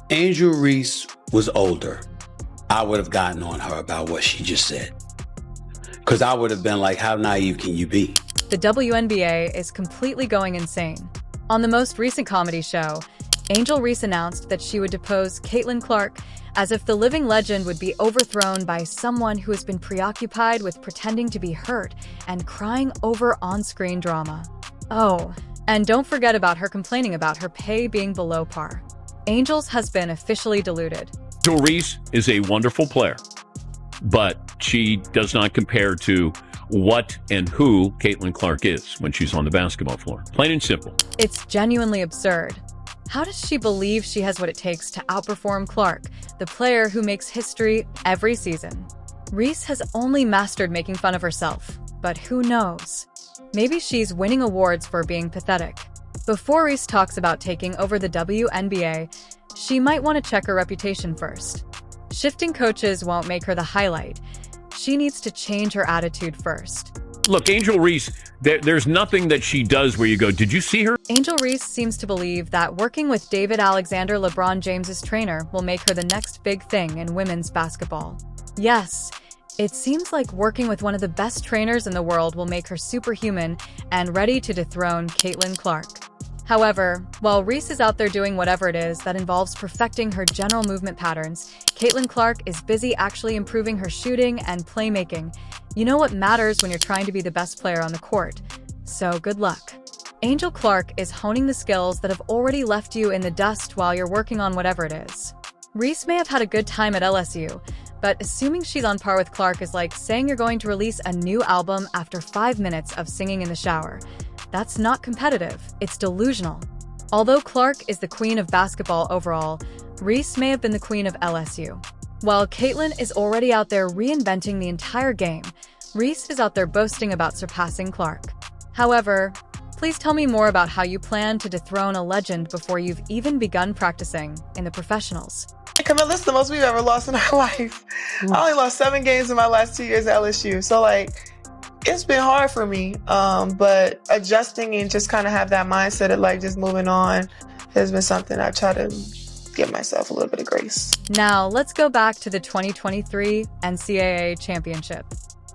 Angel Reese was older, I would have gotten on her about what she just said. Because I would have been like, how naive can you be? The WNBA is completely going insane. On the most recent comedy show, Angel Reese announced that she would depose Caitlin Clark as if the living legend would be overthrown by someone who has been preoccupied with pretending to be hurt and crying over on-screen drama. Oh, and don't forget about her complaining about her pay being below par. Angel's has been officially deleted. Angel Reese is a wonderful player, but she does not compare to what and who Caitlin Clark is when she's on the basketball floor. Plain and simple. It's genuinely absurd. How does she believe she has what it takes to outperform Clark, the player who makes history every season? Reese has only mastered making fun of herself, but who knows? Maybe she's winning awards for being pathetic. Before Reese talks about taking over the WNBA, she might want to check her reputation first. Shifting coaches won't make her the highlight. She needs to change her attitude first. Look, Angel Reese, there's nothing that she does where you go, did you see her? Angel Reese seems to believe that working with David Alexander, LeBron James's trainer, will make her the next big thing in women's basketball. Yes, it seems like working with one of the best trainers in the world will make her superhuman and ready to dethrone Caitlin Clark. However, while Reese is out there doing whatever it is that involves perfecting her general movement patterns, Caitlin Clark is busy actually improving her shooting and playmaking. You know what matters when you're trying to be the best player on the court. So good luck. Angel Clark is honing the skills that have already left you in the dust while you're working on whatever it is. Reese may have had a good time at LSU, but assuming she's on par with Clark is like saying you're going to release a new album after 5 minutes of singing in the shower. That's not competitive, it's delusional. Although Clark is the queen of basketball overall, Reese may have been the queen of LSU. While Caitlin is already out there reinventing the entire game, Reese is out there boasting about surpassing Clark. However, please tell me more about how you plan to dethrone a legend before you've even begun practicing in the professionals. Camille, this is the most we've ever lost in our life. I only lost 7 games in my last 2 years at LSU. So it's been hard for me, but adjusting and just kind of have that mindset of just moving on has been something I try to give myself a little bit of grace. Now, let's go back to the 2023 NCAA Championship.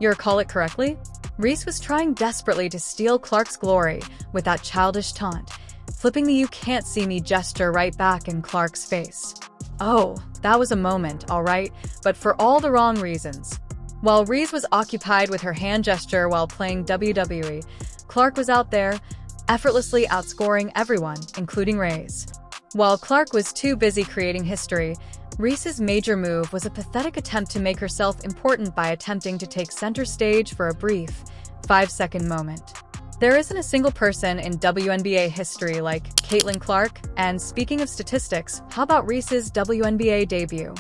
You recall it correctly? Reese was trying desperately to steal Clark's glory with that childish taunt, flipping the "you can't see me" gesture right back in Clark's face. Oh, that was a moment, all right, but for all the wrong reasons. While Reese was occupied with her hand gesture while playing WWE, Clark was out there, effortlessly outscoring everyone, including Reese. While Clark was too busy creating history, Reese's major move was a pathetic attempt to make herself important by attempting to take center stage for a brief, 5-second moment. There isn't a single person in WNBA history like Caitlin Clark, and speaking of statistics, how about Reese's WNBA debut?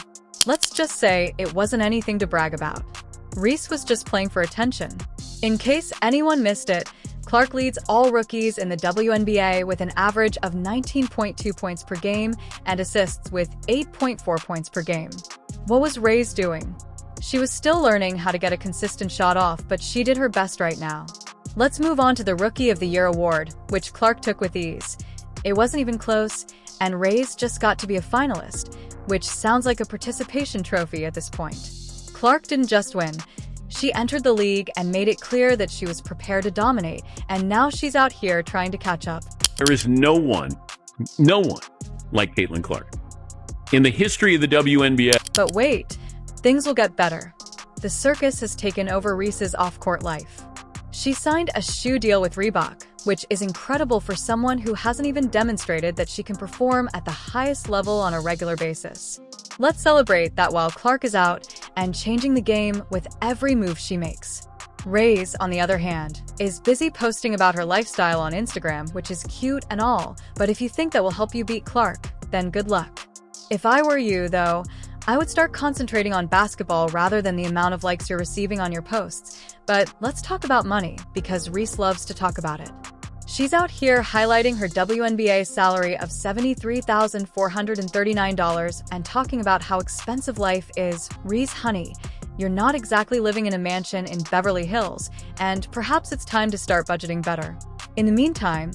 Let's just say it wasn't anything to brag about. Reese was just playing for attention. In case anyone missed it, Clark leads all rookies in the WNBA with an average of 19.2 points per game and assists with 8.4 points per game. What was Reese doing? She was still learning how to get a consistent shot off, but she did her best right now. Let's move on to the Rookie of the Year award, which Clark took with ease. It wasn't even close, and Reese just got to be a finalist, which sounds like a participation trophy at this point. Clark didn't just win. She entered the league and made it clear that she was prepared to dominate, and now she's out here trying to catch up. There is no one like Caitlin Clark in the history of the WNBA. But wait, things will get better. The circus has taken over Reese's off-court life. She signed a shoe deal with Reebok, which is incredible for someone who hasn't even demonstrated that she can perform at the highest level on a regular basis. Let's celebrate that while Clark is out and changing the game with every move she makes. Reese, on the other hand, is busy posting about her lifestyle on Instagram, which is cute and all, but if you think that will help you beat Clark, then good luck. If I were you, though, I would start concentrating on basketball rather than the amount of likes you're receiving on your posts. But let's talk about money, because Reese loves to talk about it. She's out here highlighting her WNBA salary of $73,439 and talking about how expensive life is. Reese, honey, you're not exactly living in a mansion in Beverly Hills, and perhaps it's time to start budgeting better. In the meantime,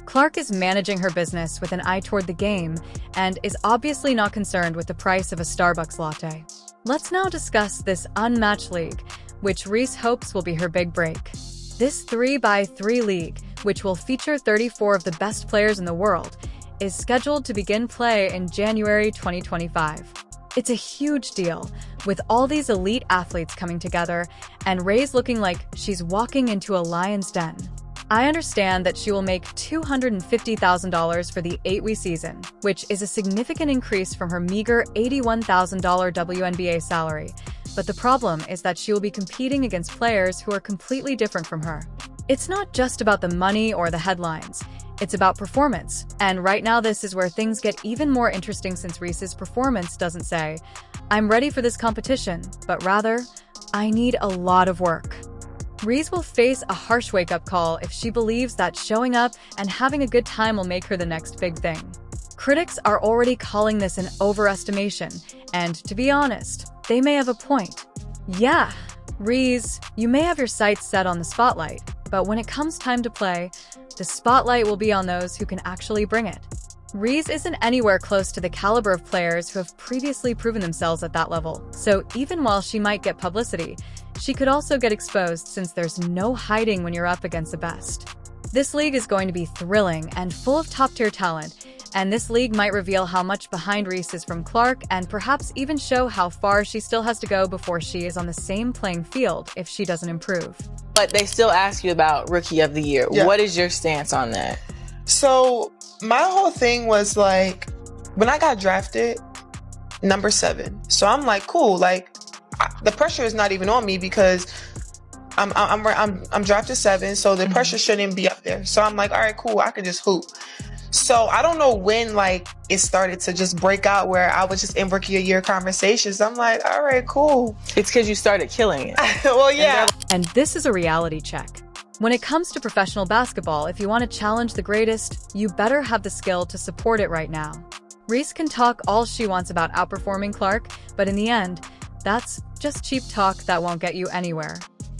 Clark is managing her business with an eye toward the game and is obviously not concerned with the price of a Starbucks latte. Let's now discuss this unmatched league, which Reese hopes will be her big break. This 3x3 league, which will feature 34 of the best players in the world, is scheduled to begin play in January 2025. It's a huge deal, with all these elite athletes coming together and Reese looking like she's walking into a lion's den. I understand that she will make $250,000 for the 8-week season, which is a significant increase from her meager $81,000 WNBA salary. But the problem is that she will be competing against players who are completely different from her. It's not just about the money or the headlines. It's about performance. And right now this is where things get even more interesting, since Reese's performance doesn't say, "I'm ready for this competition," but rather, "I need a lot of work." Reese will face a harsh wake-up call if she believes that showing up and having a good time will make her the next big thing. Critics are already calling this an overestimation, and to be honest, they may have a point. Yeah, Reese, you may have your sights set on the spotlight, but when it comes time to play, the spotlight will be on those who can actually bring it. Reese isn't anywhere close to the caliber of players who have previously proven themselves at that level, so even while she might get publicity, she could also get exposed, since there's no hiding when you're up against the best. This league is going to be thrilling and full of top-tier talent, and this league might reveal how much behind Reese is from Clark and perhaps even show how far she still has to go before she is on the same playing field if she doesn't improve. But they still ask you about Rookie of the Year. Yeah. What is your stance on that? So my whole thing was like, when I got drafted, number 7. So I'm like, cool. Like, the pressure is not even on me because I'm drafted 7, so the pressure shouldn't be up there. So I'm like, all right, cool. I can just hoop. So I don't know when like it started to just break out where I was just in Rookie of the Year conversations. I'm like, all right, cool. It's because you started killing it. Well, yeah. And this is a reality check. When it comes to professional basketball, if you want to challenge the greatest, you better have the skill to support it right now. Reese can talk all she wants about outperforming Clark, but in the end, that's just cheap talk that won't get you anywhere.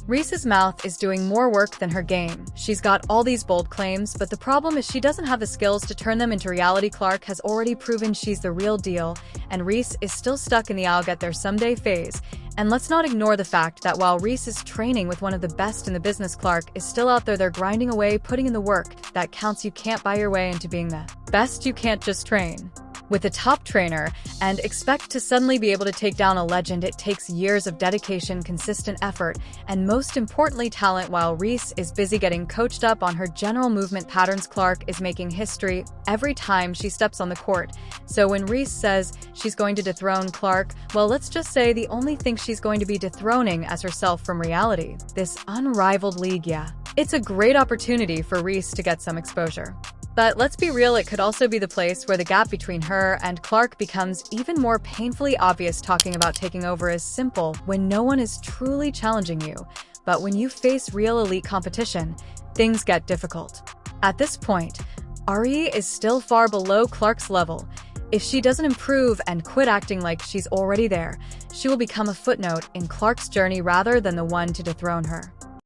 Reese's mouth is doing more work than her game. She's got all these bold claims, but the problem is she doesn't have the skills to turn them into reality. Clark has already proven she's the real deal, and Reese is still stuck in the "I'll get there someday" phase. And let's not ignore the fact that while Reese is training with one of the best in the business, Clark is still out there grinding away, putting in the work that counts. You can't buy your way into being the best. You can't just train with a top trainer and expect to suddenly be able to take down a legend. It takes years of dedication, consistent effort, and most importantly, talent. While Reese is busy getting coached up on her general movement patterns, Clark is making history every time she steps on the court. So when Reese says she's going to dethrone Clark, well, let's just say the only thing she's going to be dethroning as herself from reality. This unrivaled league, yeah. It's a great opportunity for Reese to get some exposure. But let's be real, it could also be the place where the gap between her and Clark becomes even more painfully obvious. Talking about taking over is simple when no one is truly challenging you, but when you face real elite competition, things get difficult. At this point, Ari is still far below Clark's level. If she doesn't improve and quit acting like she's already there, she will become a footnote in Clark's journey rather than the one to dethrone her.